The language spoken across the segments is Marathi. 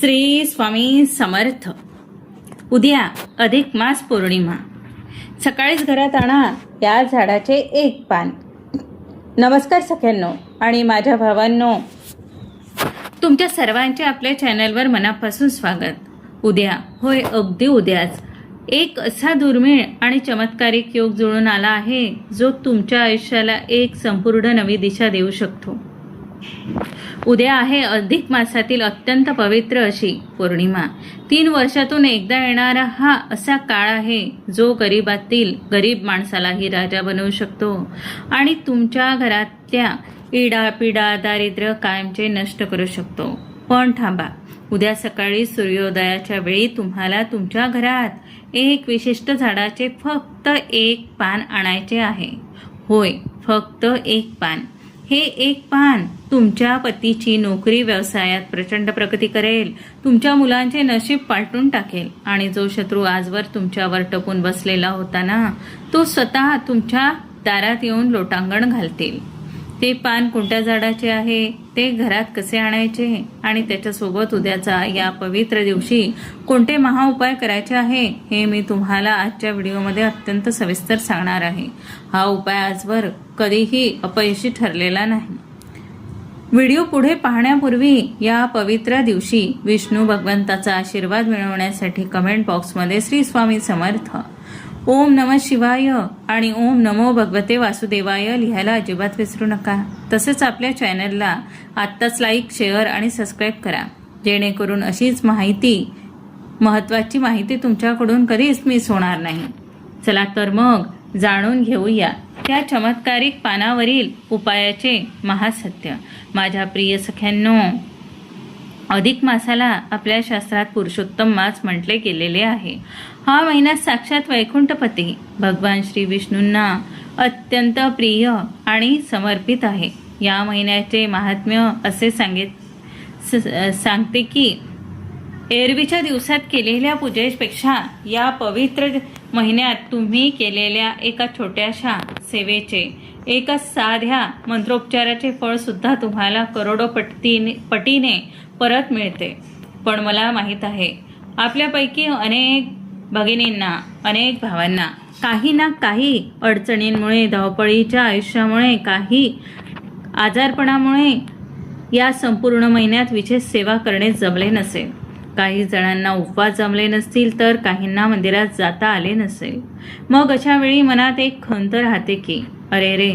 श्री स्वामी समर्थ. उद्या अधिक मास पौर्णिमा. सकाळीच घरात आणा या झाडाचे एक पान. नमस्कार सख्यांनो आणि माझ्या भावांनो, तुमच्या सर्वांचे आपल्या चॅनलवर मनापासून स्वागत. उद्या, होय अगदी उद्याच, एक असा दुर्मिळ आणि चमत्कारिक योग जुळून आला आहे जो तुमच्या आयुष्याला एक संपूर्ण नवी दिशा देऊ शकतो. उद्या आहे अधिक मासातील अत्यंत पवित्र अशी पौर्णिमा. 3 वर्षातून एकदा येणारा हा असा काळ आहे जो गरीबातील गरीब माणसालाही राजा बनवू शकतो आणि तुमच्या घरातल्या इडापिडा दारिद्र्य कायमचे नष्ट करू शकतो. पण थांबा, उद्या सकाळी सूर्योदयाच्या वेळी तुम्हाला तुमच्या घरात एक विशिष्ट झाडाचे फक्त एक पान आणायचे आहे. होय, फक्त एक पान. हे एक पान तुमच्या पतीची नोकरी व्यवसायात प्रचंड प्रगती करेल, तुमच्या मुलांचे नशीब पालटून टाकेल आणि जो शत्रू आजवर तुमच्यावर टपून बसलेला होता ना, तो स्वतः तुमच्या दारात येऊन लोटांगण घालतील. ते पान कोणत्या झाडाचे आहे, ते घरात कसे आणायचे आणि त्याच्यासोबत उद्याचा या पवित्र दिवशी कोणते महाउपाय करायचे आहे हे मी तुम्हाला आजच्या व्हिडिओमध्ये अत्यंत सविस्तर सांगणार आहे. हा उपाय आजवर कधीही अपयशी ठरलेला नाही. व्हिडिओ पुढे पाहण्यापूर्वी या पवित्र दिवशी विष्णू भगवंताचा आशीर्वाद मिळवण्यासाठी कमेंट बॉक्समध्ये श्री स्वामी समर्थ, ओम नमः शिवाय आणि ओम नमो भगवते वासुदेवाय लिहायला अजिबात विसरू नका. तसेच आपल्या चॅनलला आत्ताच लाईक, शेअर आणि सबस्क्राईब करा, जेणेकरून अशीच महत्त्वाची माहिती तुमच्याकडून कधीच मिस होणार नाही. चला तर मग जाणून घेऊया त्या चमत्कारिक पानावरील उपायाचे महासत्य. माझ्या प्रिय सख्यांनो, अधिक मासाला आपल्या शास्त्रात पुरुषोत्तम मास म्हटले गेलेले आहे. हा महिना साक्षात वैकुंठपती भगवान श्री विष्णूंना अत्यंत प्रिय आणि समर्पित आहे. या महिन्याचे महात्म्य असे सांगते की एरवीच्या दिवसात केलेल्या पूजेपेक्षा या पवित्र महिन्यात तुम्ही केलेल्या एका छोट्याशा सेवेचे, एका साध्या मंत्रोपचाराचे फळ सुद्धा तुम्हाला करोडो पटीने परत मिळते. पण मला माहीत आहे, आपल्यापैकी अनेक भगिनींना, अनेक भावांना काही ना काही अडचणींमुळे, धावपळीच्या आयुष्यामुळे, काही आजारपणामुळे या संपूर्ण महिन्यात विशेष सेवा करणे जमले नसेल. काही जणांना उपवास जमले नसतील, तर काहींना मंदिरात जाता आले नसेल. मग अशा वेळी मनात एक खंत राहते की अरे रे,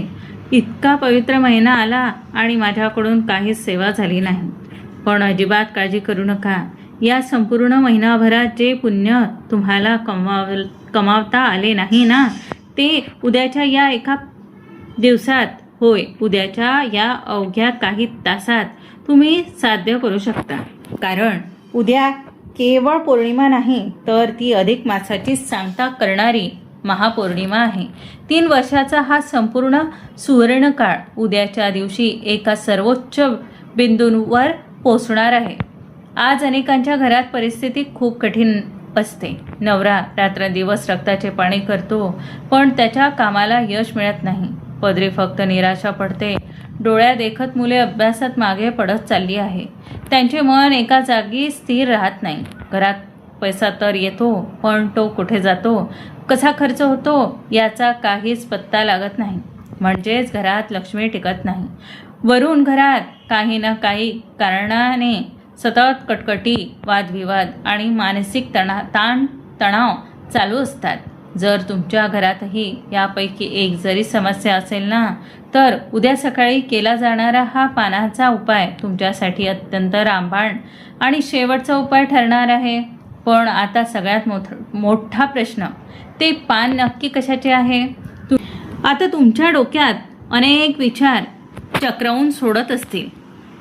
इतका पवित्र महिना आला आणि माझ्याकडून काहीच सेवा झाली नाही. पण अजिबात काळजी करू नका. या संपूर्ण महिनाभरात जे पुण्य तुम्हाला कमावता आले नाही ना, ते उद्याच्या या एका दिवसात, होय उद्याच्या या अवघ्या काही तासात तुम्ही साध्य करू शकता. कारण उद्या केवळ पौर्णिमा नाही, तर ती अधिक मासाची सांगता करणारी महापौर्णिमा आहे. 3 वर्षाचा हा संपूर्ण सुवर्णकाळ उद्याच्या दिवशी एका सर्वोच्च बिंदूवर पोचणार आहे. आज अनेकांच्या घरात परिस्थिती खूप कठीण असते. नवरा रात्रंदिवस रक्ताचे पाणी करतो, पण त्याच्या कामाला यश मिळत नाही. पदरी फक्त निराशा पडते. डोळ्या देखत मुले अभ्यासात मागे पडत चालली आहे. त्यांचे मन एका जागी स्थिर राहत नाही. घरात पैसा तर येतो, पण तो कुठे जातो, कसा खर्च होतो याचा काहीच पत्ता लागत नाही. म्हणजेच घरात लक्ष्मी टिकत नाही. वरून घरात काही ना काही कारणाने सतत कटकटी, वादविवाद आणि मानसिक तणाव चालू असतात. जर तुमच्या घरातही यापैकी एक जरी समस्या असेल ना, तर उद्या सकाळी केला जाणारा हा पानाचा उपाय तुमच्यासाठी अत्यंत रामबाण आणि शेवटचा उपाय ठरणार आहे. पण आता सगळ्यात मोठा प्रश्न, ते पान नक्की कशाचे आहे? आता तुमच्या डोक्यात अनेक विचार चक्रावून सोडत असतील,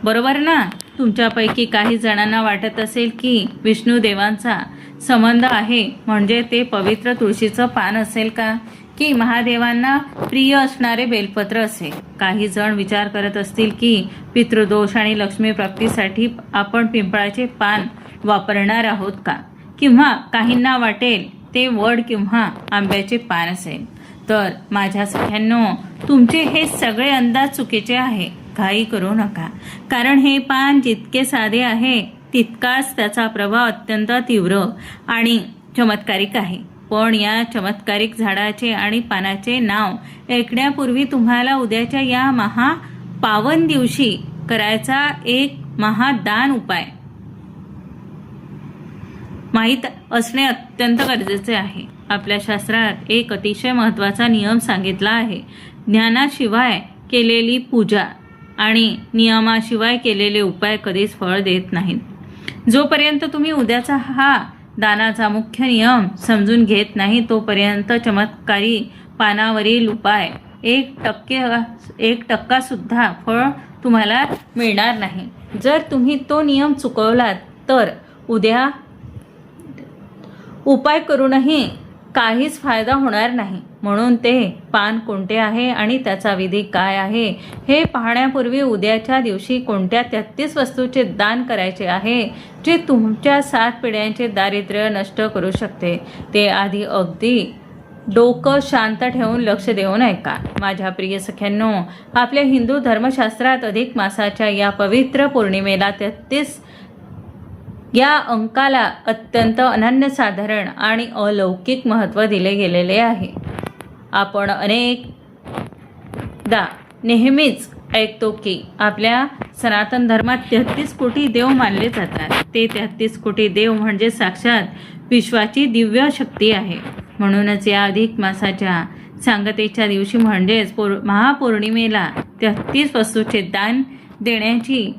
बरोबर ना? तुमच्यापैकी काही जणांना वाटत असेल की विष्णू देवांचा संबंध आहे म्हणजे ते पवित्र तुळशीचं पान असेल का, की महादेवांना प्रिय असणारे बेलपत्र असेल. काही जण विचार करत असतील की पितृदोष आणि लक्ष्मी प्राप्तीसाठी आपण पिंपळाचे पान वापरणार आहोत का, किंवा काहींना वाटेल ते वड किंवा आंब्याचे पान असेल. तर माझ्या सख्यांनो, तुमचे हे सगळे अंदाज चुकीचे आहे. घाई करू नका, कारण हे पान जितके साधे आहे तितकाच त्याचा प्रभाव अत्यंत तीव्र आणि चमत्कारिक आहे. पण या चमत्कारिक झाडाचे आणि पानाचे नाव ऐकण्यापूर्वी तुम्हाला उद्याच्या या महापावन दिवशी करायचा एक महादान उपाय माहीत असणे अत्यंत गरजेचे आहे. आपल्या शास्त्रात एक अतिशय महत्त्वाचा नियम सांगितला आहे. ज्ञानाशिवाय केलेली पूजा आणि नियमाशिवाय केलेले उपाय कधीच फळ देत नाहीत. जोपर्यंत तुम्ही उद्याचा हा दानाचा मुख्य नियम समजून घेत नाही तोपर्यंत चमत्कारी पानावरील उपाय 1% सुद्धा फळ तुम्हाला मिळणार नाही. जर तुम्ही तो नियम चुकवलात तर उद्या उपाय करूनही काहीच फायदा होणार नाही. म्हणून ते पान कोणते आहे आणि त्याचा विधी काय आहे हे पाहण्यापूर्वी उद्याच्या दिवशी कोणत्या 33 वस्तूचे दान करायचे आहे जे तुमच्या 7 पिढ्यांचे दारिद्र्य नष्ट करू शकते ते आधी अगदी डोकं शांत ठेवून लक्ष देऊन ऐका. माझ्या प्रिय सख्यांनो, आपल्या हिंदू धर्मशास्त्रात अधिक मासाच्या या पवित्र पौर्णिमेला 33 या अंकाला अत्यंत अनन्यसाधारण आणि अलौकिक महत्त्व दिले गेलेले आहे. आपण अनेकदा नेहमीच ऐकतो की आपल्या सनातन धर्मात 33 कोटी देव मानले जातात. ते 33 कोटी देव म्हणजे साक्षात विश्वाची दिव्य शक्ती आहे. म्हणूनच या अधिक मासाच्या सांगतेच्या दिवशी म्हणजेच महापौर्णिमेला 33 वस्तूचे दान देण्याची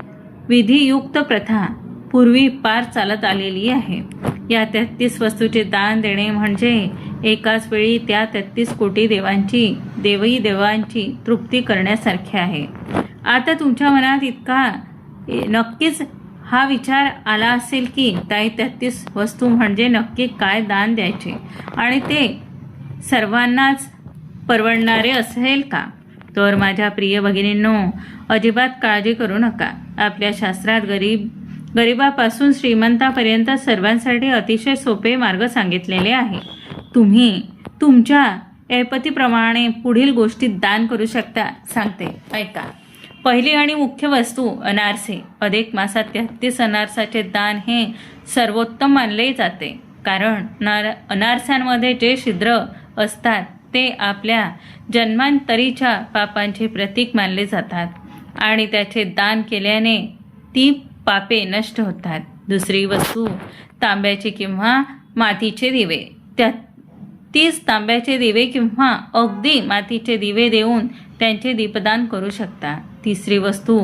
विधियुक्त प्रथा पूर्वी पार चालत आलेली आहे. या 33 वस्तूचे दान देणे म्हणजे एकाच वेळी त्या 33 कोटी देवांची तृप्ती करण्यासारखे आहे. आता तुमच्या मनात इतका नक्कीच हा विचार आला असेल की ताई 33 वस्तू म्हणजे नक्की काय दान द्यायचे आणि ते सर्वांनाच परवडणारे असेल का? तर माझ्या प्रिय भगिनींनो, अजिबात काळजी करू नका. आपल्या शास्त्रात गरिबापासून श्रीमंतापर्यंत सर्वांसाठी अतिशय सोपे मार्ग सांगितलेले आहे. तुम्ही तुमच्या ऐपतीप्रमाणे पुढील गोष्टी दान करू शकता. सांगते, ऐका. पहिली आणि मुख्य वस्तू अनारसे. अधिक मासात 33 अनारसाचे दान हे सर्वोत्तम मानले जाते. कारण अनारसांमध्ये जे छिद्र असतात ते आपल्या जन्मांतरीच्या पापांचे प्रतीक मानले जातात आणि त्याचे दान केल्याने ती पापे नष्ट होतात. दुसरी वस्तू तांब्याचे किंवा मातीचे दिवे. 33 तांब्याचे दिवे किंवा अगदी मातीचे दिवे देऊन त्यांचे दीपदान करू शकता. तिसरी वस्तू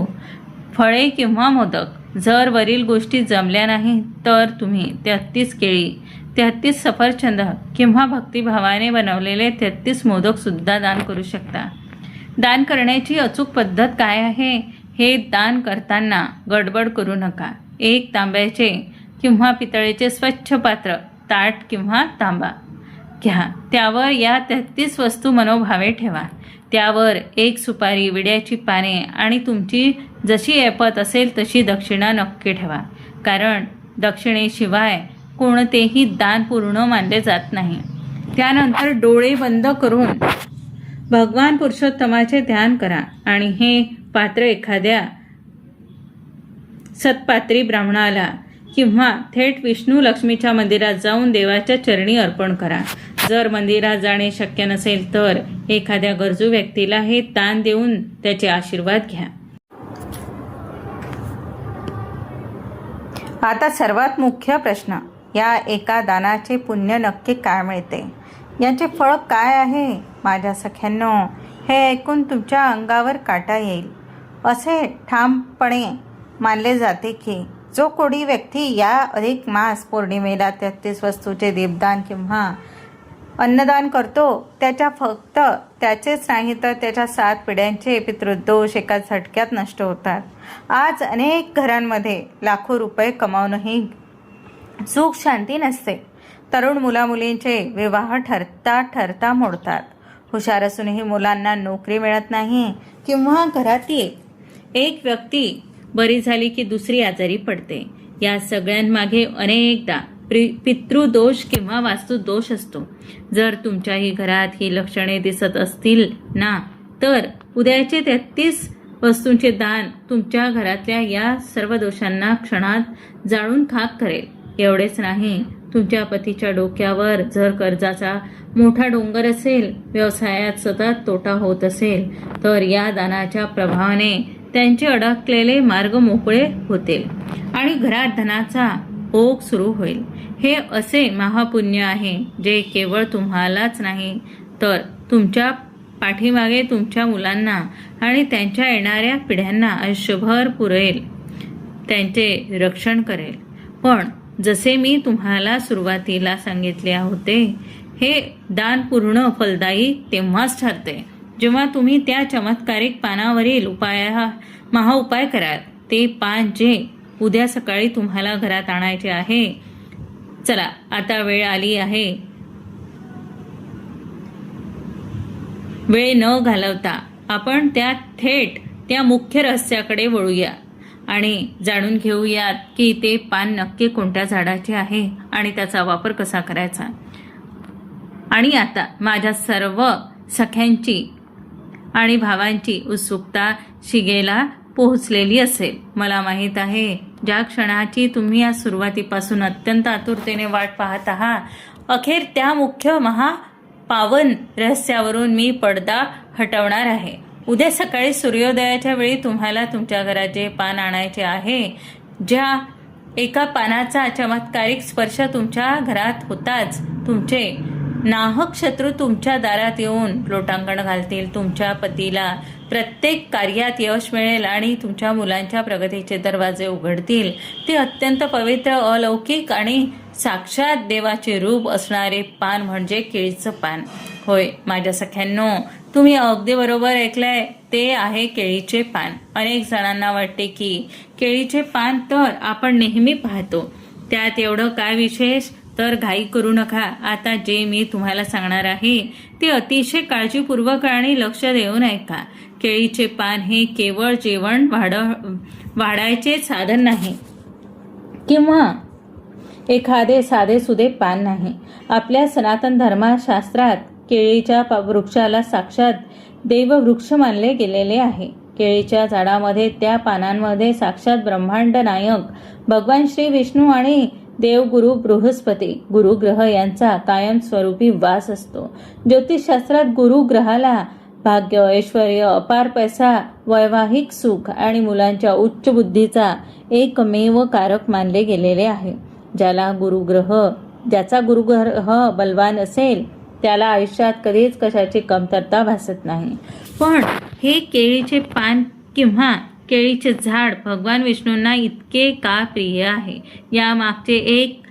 फळे किंवा मोदक. जर वरील गोष्टी जमल्या नाही तर तुम्ही 33 केळी, 33 सफरचंद किंवा भक्तिभावाने बनवलेले 33 मोदक सुद्धा दान करू शकता. दान करण्याची अचूक पद्धत काय आहे हे दान करताना गडबड करू नका. एक तांब्याचे किंवा पितळेचे स्वच्छ पात्र, ताट किंवा तांबा घ्या. त्यावर या 33 वस्तू मनोभावे ठेवा. त्यावर एक सुपारी, विड्याची पाने आणि तुमची जशी ऐपत असेल तशी दक्षिणा नक्की ठेवा. कारण दक्षिणेशिवाय कोणतेही दान पूर्ण मानले जात नाही. त्यानंतर डोळे बंद करून भगवान पुरुषोत्तमाचे ध्यान करा आणि हे पात्र एखाद्या सत्पात्री ब्राह्मणाला किंवा थेट विष्णू लक्ष्मीच्या मंदिरात जाऊन देवाच्या चरणी अर्पण करा. जर मंदिरात जाणे शक्य नसेल तर एखाद्या गरजू व्यक्तीला हे दान देऊन त्याचे आशीर्वाद घ्या. आता सर्वात मुख्य प्रश्न, या एका दानाचे पुण्य नक्की काय मिळते? याचे फळ काय आहे? माझ्या सख्यांनो, हे ऐकून तुमच्या अंगावर काटा येईल. असे ठामपणे मानले जाते की जो कोणी व्यक्ती या अधिक मास पौर्णिमेला 33 वस्तूचे दीपदान किंवा अन्नदान करतो त्याच्या फक्त त्याचेच नाही तर त्याच्या 7 पिढ्यांचे पितृदोष एका झटक्यात नष्ट होतात. आज अनेक घरांमध्ये लाखो रुपये कमावूनही सुख शांती नसते. तरुण मुलामुलींचे विवाह ठरता मोडतात. हुशार असूनही मुलांना नोकरी मिळत नाही किंवा घरातील एक व्यक्ती बरी झाली की दुसरी आजारी पडते. या सगळ्यांमागे अनेकदा पितृदोष किंवा वास्तुदोष असतो. जर तुमच्याही घरात ही लक्षणे दिसत असतील ना तर उद्याचे 33 वस्तूंचे दान तुमच्या घरातल्या या सर्व दोषांना क्षणात जाळून खाक करेल. एवढेच नाही, तुमच्या पतीच्या डोक्यावर जर कर्जाचा मोठा डोंगर असेल, व्यवसायात सतत तोटा होत असेल, तर या दानाच्या प्रभावाने त्यांचे अडकलेले मार्ग मोकळे होतील आणि घरात धनाचा ओघ सुरू होईल. हे असे महापुण्य आहे जे केवळ तुम्हालाच नाही तर तुमच्या पाठीमागे तुमच्या मुलांना आणि त्यांच्या येणाऱ्या पिढ्यांना आयुष्यभर पुरेल, त्यांचे रक्षण करेल. पण जसे मी तुम्हाला सुरुवातीला सांगितले होते, हे दान पूर्ण फलदायी तेव्हाच ठरते जेव्हा तुम्ही त्या चमत्कारिक पानावरील महाउपाय कराल. ते पान जे उद्या सकाळी तुम्हाला घरात आणायचे आहे. चला, आता वेळ आली आहे. वेळ न घालवता आपण थेट त्या मुख्य रहस्याकडे वळूया आणि जाणून घेऊयात की ते पान नक्की कोणत्या झाडाचे आहे आणि त्याचा वापर कसा करायचा. आणि आता माझ्या सर्व सख्यांची आणि भावांची उत्सुकता शिगेला पोहोचलेली असेल. मला माहीत आहे, ज्या क्षणाची तुम्ही या सुरुवातीपासून अत्यंत आतुरतेने वाट पाहत आहात, अखेर त्या मुख्य महापावन रहस्यावरून मी पडदा हटवणार आहे. उद्या सकाळी सूर्योदयाच्या वेळी तुम्हाला तुमच्या घरात जे पान आणायचे आहे, ज्या एका पानाचा चमत्कारिक स्पर्श तुमच्या घरात होताच तुमचे नाहक शत्रू तुमच्या दारात येऊन लोटांगण घालतील. तुमच्या पतीला प्रत्येक कार्यात यश मिळेल आणि तुमच्या मुलांच्या प्रगतीचे दरवाजे उघडतील. ते अत्यंत पवित्र, अलौकिक आणि साक्षात देवाचे रूप असणारे पान म्हणजे केळीचं पान. होय माझ्या सख्यांनो, तुम्ही अगदी बरोबर ऐकलंय, ते आहे केळीचे पान. अनेक जणांना वाटते की केळीचे पान तर आपण नेहमी पाहतो, त्यात एवढं काय विशेष. तर घाई करू नका. आता जे मी तुम्हाला सांगणार आहे ते अतिशय काळजीपूर्वक आणि लक्ष देऊन ऐका. केळीचे पान हे केवळ जेवण वाढायचे साधन नाही किंवा एखादे साधेसुधे पान नाही. आपल्या सनातन धर्मशास्त्रात केळीच्या वृक्षाला साक्षात देववृक्ष मानले गेलेले आहे. केळीच्या झाडामध्ये, त्या पानांमध्ये साक्षात ब्रह्मांड नायक भगवान श्री विष्णू आणि देवगुरु बृहस्पती गुरुग्रह यांचा कायमस्वरूपी वास असतो. ज्योतिषशास्त्रात गुरुग्रहाला भाग्य, ऐश्वर्य, अपार पैसा, वैवाहिक सुख आणि मुलांच्या उच्च बुद्धीचा एकमेव कारक मानले गेलेले आहे. ज्याचा गुरुग्रह बलवान असेल त्याला आयुष्यात कधीच कशाची कमतरता भासत नाही. पण हे केळीचे पान किंवा केळीचे झाड भगवान विष्णूंना इतके का प्रिय आहे, यामागचे एक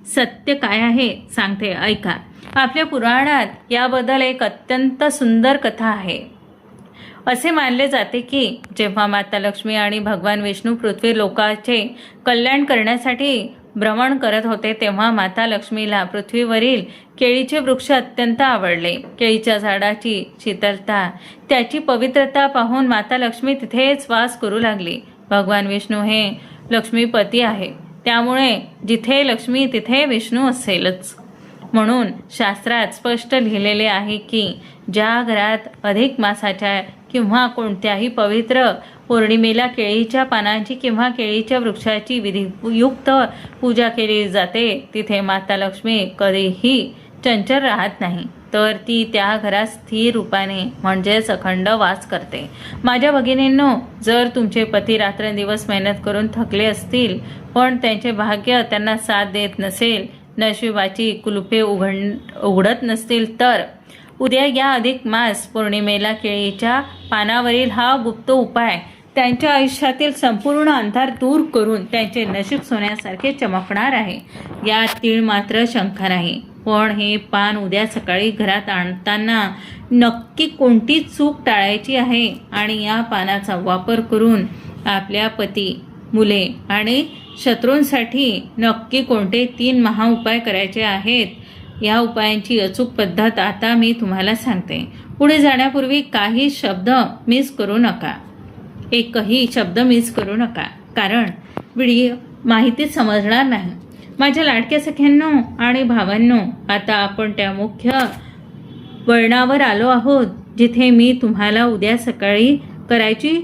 सत्य काय आहे सांगते, ऐका. आपल्या पुराणात याबद्दल एक अत्यंत सुंदर कथा आहे. असे मानले जाते की जेव्हा माता लक्ष्मी आणि भगवान विष्णू पृथ्वी लोकाचे कल्याण करण्यासाठी भ्रमण करत होते, तेव्हा माता लक्ष्मीला पृथ्वीवरील केळीचे वृक्ष अत्यंत आवडले. केळीच्या झाडाची शीतलता, त्याची पवित्रता पाहून माता लक्ष्मी तिथेच वास करू लागली. भगवान विष्णू हे लक्ष्मीपती आहे, त्यामुळे जिथे लक्ष्मी तिथे विष्णू असेलच. म्हणून शास्त्रात स्पष्ट लिहिलेले आहे की ज्या घरात अधिक मासाच्या किंवा कोणत्याही पवित्र पौर्णिमेला केळीच्या पानांची किंवा केळीच्या वृक्षाची विधियुक्त पूजा केली जाते, तिथे माता लक्ष्मी कधीही चंचल राहत नाही, तर ती त्या घरात स्थिर रूपाने म्हणजेच अखंड वास करते. माझ्या भगिनींनो, जर तुमचे पती रात्रंदिवस मेहनत करून थकले असतील पण त्यांचे भाग्य त्यांना साथ देत नसेल, नशिबाची कुलुपे उघडत नसतील, तर उद्या या अधिक मास पौर्णिमेला केळीच्या पानावरील हा गुप्त उपाय त्यांच्या आयुष्यातील संपूर्ण अंधार दूर करून त्यांचे नशीब सोन्यासारखे चमकणार आहे. यात तीळ मात्र शंका नाही. पण हे पान उद्या सकाळी घरात आणताना नक्की कोणती चूक टाळायची आहे आणि या पानाचा वापर करून आपल्या पती, मुले आणि शत्रूंसाठी नक्की कोणते 3 महाउपाय करायचे आहेत, या उपायांची अचूक पद्धत आता मी तुम्हाला सांगते. पुढे जाण्यापूर्वी काही शब्द मिस करू नका, एकही शब्द मिस करू नका, कारण व्हिडिओ माहिती समजणार नाही. माझ्या लाडक्या सख्यांनो आणि भावांनो, आता आपण त्या मुख्य वळणावर आलो आहोत जिथे मी तुम्हाला उद्या सकाळी करायची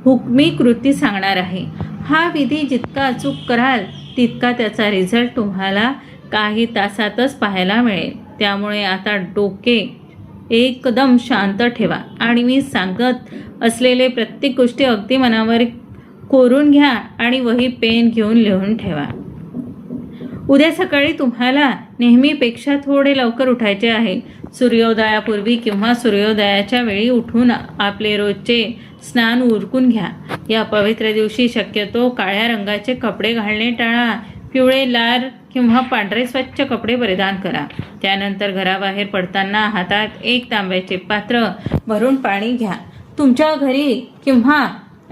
हुकमी कृती सांगणार आहे. हा विधी जितका अचूक कराल तितका त्याचा रिझल्ट तुम्हाला काही तासातच पाहायला मिळेल. त्यामुळे आता डोके एकदम शांत ठेवा आणि मी सांगत असलेले प्रत्येक गोष्टी अगदी मनावर कोरून घ्या आणि वही पेन घेऊन लिहून ठेवा. उद्या सकाळी तुम्हाला नेहमीपेक्षा थोडे लवकर उठायचे आहे. सूर्योदयापूर्वी किंवा सूर्योदयाच्या वेळी उठून आपले रोजचे स्नान उरकून घ्या. या पवित्र दिवशी शक्यतो काळ्या रंगाचे कपडे घालणे टाळा. पिवळे, लाल किंवा पांढरे स्वच्छ कपडे परिधान करा. त्यानंतर घराबाहेर पडताना हातात एक तांब्याचे पात्र भरून पाणी घ्या. तुमच्या घरी किंवा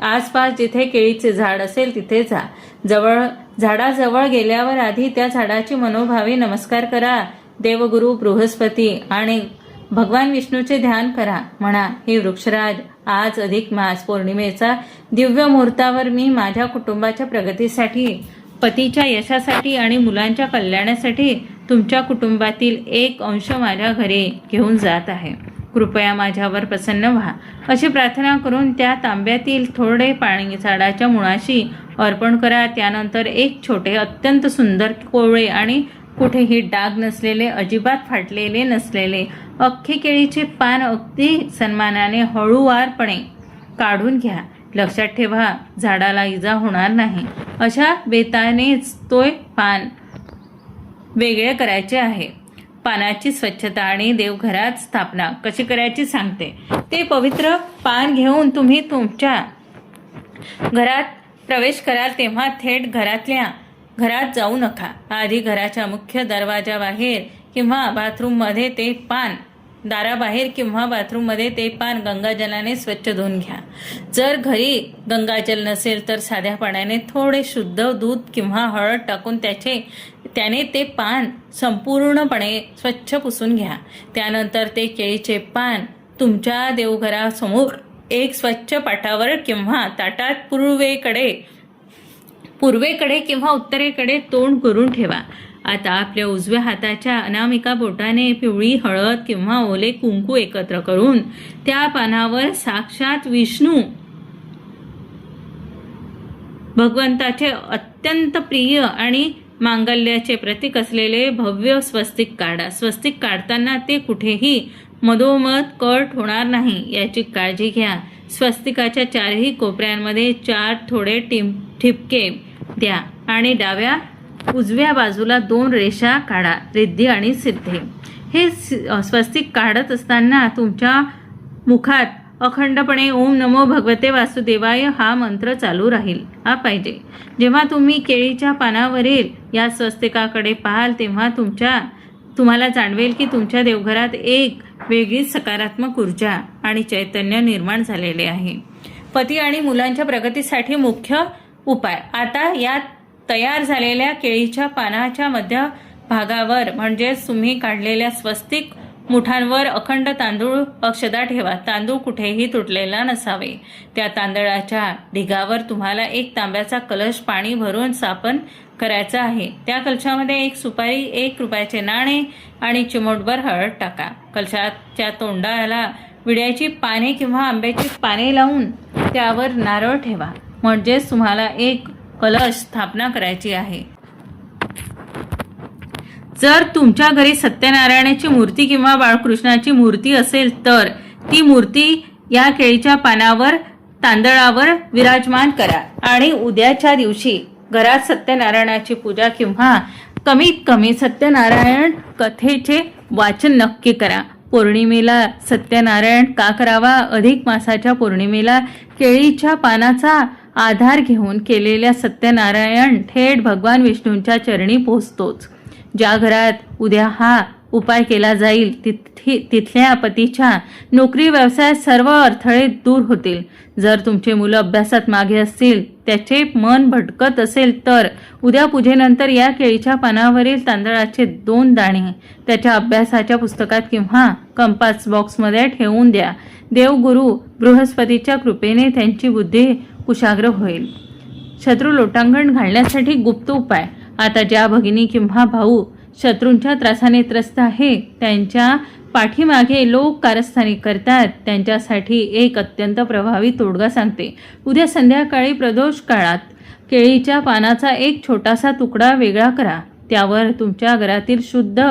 आसपास जिथे केळीचे झाड असेल तिथे जा. झाडाजवळ गेल्यावर आधी त्या झाडाची मनोभावे नमस्कार करा. देवगुरु बृहस्पती आणि भगवान विष्णूचे ध्यान करा. म्हणा, हे वृक्षराज, आज अधिक मास पौर्णिमेचा दिव्य मुहूर्तावर मी माझ्या कुटुंबाच्या प्रगतीसाठी, पतीच्या यशासाठी आणि मुलांच्या कल्याणासाठी तुमच्या कुटुंबातील एक अंश माझ्या घरी घेऊन जात आहे. कृपया माझ्यावर प्रसन्न व्हा. अशी प्रार्थना करून त्या तांब्यातील थोडे पाणी झाडाच्या मुळाशी अर्पण करा. त्यानंतर एक छोटे, अत्यंत सुंदर, कोवळे आणि कुठेही डाग नसलेले, अजिबात फाटलेले नसलेले अख्खे केळीचे पान अगदी सन्मानाने हळूवारपणे काढून घ्या. लक्षात ठेवा, झाडाला इजा होणार नाही. अशा बेतानेच तो पान वेगळे करायचे आहे. पानाची स्वच्छता आणि देवघरात स्थापना कशी करायची सांगते. ते पवित्र पान घेऊन तुम्ही तुमच्या घरात प्रवेश कराल तेव्हा थेट घरात जाऊ नका. आधी घराच्या मुख्य दरवाजाबाहेर किंवा बाथरूममध्ये ते पान, दाराबाहेर किंवा बाथरूममध्ये ते पान गंगाजलाने स्वच्छ धुवून घ्या. जर घरी गंगाजल नसेल तर साध्या पाण्याने थोडे शुद्ध दूध किंवा हळद टाकून त्याने ते पान संपूर्णपणे स्वच्छ पुसून घ्या. त्यानंतर ते केळीचे पान तुमच्या देवघरासमोर एक स्वच्छ पाटावर किंवा ताटात पूर्वेकडे किंवा उत्तरेकडे तोंड करून ठेवा. आता आपल्या उजव्या हाताच्या अनामिका बोटाने पिवळी हळद किंवा ओले कुंकू एकत्र करून त्या पानावर साक्षात विष्णू भगवंताचे अत्यंत प्रिय आणि मांगल्याचे प्रतीक असलेले भव्य स्वस्तिक काढा. स्वस्तिक काढताना ते कुठेही मधोमध कट होणार नाही याची काळजी घ्या. स्वस्तिकाच्या चारही कोपऱ्यांमध्ये 4 थोडे ठिपके द्या आणि उजव्या बाजूला 2 रेषा काढा. रिद्धी आणि सिद्धी. हे स्वस्तिक काढत असताना तुमच्या मुखात अखंडपणे ओम नमो भगवते वासुदेवाय हा मंत्र चालू राहिला पाहिजे. जेव्हा तुम्ही केळीच्या पानावरील या स्वस्तिकाकडे पाहाल तेव्हा तुम्हाला जाणवेल की तुमच्या देवघरात एक वेगळीच सकारात्मक ऊर्जा आणि चैतन्य निर्माण झालेले आहे. पती आणि मुलांच्या प्रगतीसाठी मुख्य उपाय. आता या तयार झालेल्या केळीच्या पानाच्या मध्य भागावर म्हणजेच तुम्ही काढलेल्या स्वस्तिक मुठांवर अखंड तांदूळ अक्षदा ठेवा. तांदूळ कुठेही तुटलेला नसावे. त्या तांदळाच्या ढिगावर तुम्हाला एक तांब्याचा कलश पाणी भरून स्थापन करायचा आहे. त्या कलशामध्ये 1 सुपारी, 1 रुपयाचे नाणे आणि चिमूटभर हळद टाका. कलशाच्या तोंडाला विड्याची पाने किंवा आंब्याची पाने लावून त्यावर नारळ ठेवा. म्हणजेच तुम्हाला एक कलश स्थापना करायची आहे. जर तुमच्या घरी सत्यनारायणाची मूर्ती किंवा बाळकृष्णाची मूर्ती असेल तर ती मूर्ती या केळीच्या पानावर, तांदळावर विराजमान करा आणि उद्याच्या दिवशी घरात सत्यनारायणाची पूजा किंवा कमीत कमी सत्यनारायण कथेचे वाचन नक्की करा. पौर्णिमेला सत्यनारायण का करावा? अधिक मासाच्या पौर्णिमेला केळीच्या पानाचा आधार घेऊन केलेल्या सत्यनारायण थेट भगवान विष्णूंच्या चरणी पोहोचतोच. ज्या घरात उद्या हा उपाय केला जाईल तिथल्या पतीच्या नोकरी व्यवसायात सर्व अडथळे दूर होतील. जर तुमचे मुलं अभ्यासात मागे असतील, त्याचे मन भटकत असेल तर उद्या पूजेनंतर या केळीच्या पानावरील तांदळाचे 2 दाणे त्याच्या अभ्यासाच्या पुस्तकात किंवा कंपास बॉक्समध्ये ठेवून द्या. देवगुरु बृहस्पतीच्या कृपेने त्यांची बुद्धी कुशाग्र होईल. शत्रू लोटांगण घालण्यासाठी गुप्त उपाय. आता ज्या भगिनी किंवा भाऊ शत्रूंच्या त्रासाने त्रस्त आहे, त्यांच्या पाठीमागे लोक कारस्थानी करतात, त्यांच्यासाठी एक अत्यंत प्रभावी तोडगा सांगते. उद्या संध्याकाळी प्रदोष काळात केळीच्या पानाचा एक छोटासा तुकडा वेगळा करा. त्यावर तुमच्या घरातील शुद्ध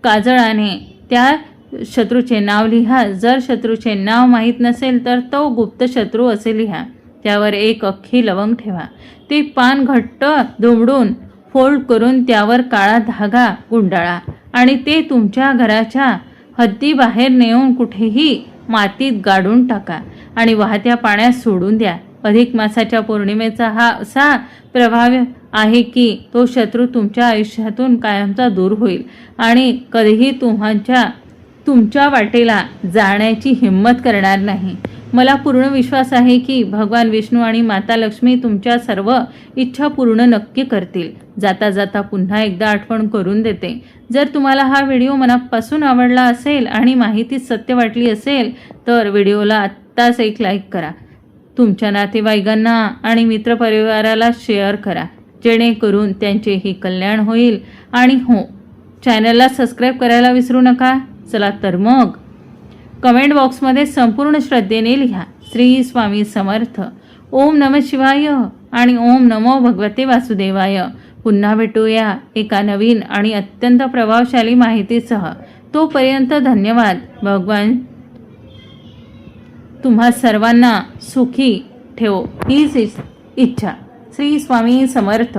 काजळाने त्या शत्रूचे नाव लिहा. जर शत्रूचे नाव माहीत नसेल तर तो गुप्त शत्रू असे लिहा. त्यावर एक अख्खी लवंग ठेवा. ते पान घट्ट दुमडून फोल्ड करून त्यावर काळा धागा गुंडाळा आणि ते तुमच्या घराच्या हद्दीबाहेर नेऊन कुठेही मातीत गाडून टाका आणि वाहत्या पाण्यात सोडून द्या. अधिक मासाच्या पौर्णिमेचा हा असा प्रभाव आहे की तो शत्रू तुमच्या आयुष्यातून कायमचा दूर होईल आणि कधीही तुमच्या वाटेला जाण्याची हिंमत करणार नाही. मला पूर्ण विश्वास आहे की भगवान विष्णू आणि माता लक्ष्मी तुमच्या सर्व इच्छा पूर्ण नक्की करतील. जाता जाता पुन्हा एकदा आठवण करून देते, जर तुम्हाला हा व्हिडिओ मनापासून आवडला असेल आणि माहिती सत्य वाटली असेल तर व्हिडिओला आत्ताच एक लाईक करा. तुमच्या नातेवाईकांना आणि मित्रपरिवाराला शेअर करा, जेणेकरून त्यांचेही कल्याण होईल. आणि हो, चॅनलला सबस्क्राईब करायला विसरू नका. चला तर मग कमेंट बॉक्समध्ये संपूर्ण श्रद्धेने लिहा, श्री स्वामी समर्थ. ओम नमः शिवाय आणि ओम नमो भगवते वासुदेवाय. पुन्हा भेटूया एका नवीन आणि अत्यंत प्रभावशाली माहितीसह. तोपर्यंत धन्यवाद. भगवान तुम्हा सर्वांना सुखी ठेवो हीच इच्छा. श्री स्वामी समर्थ.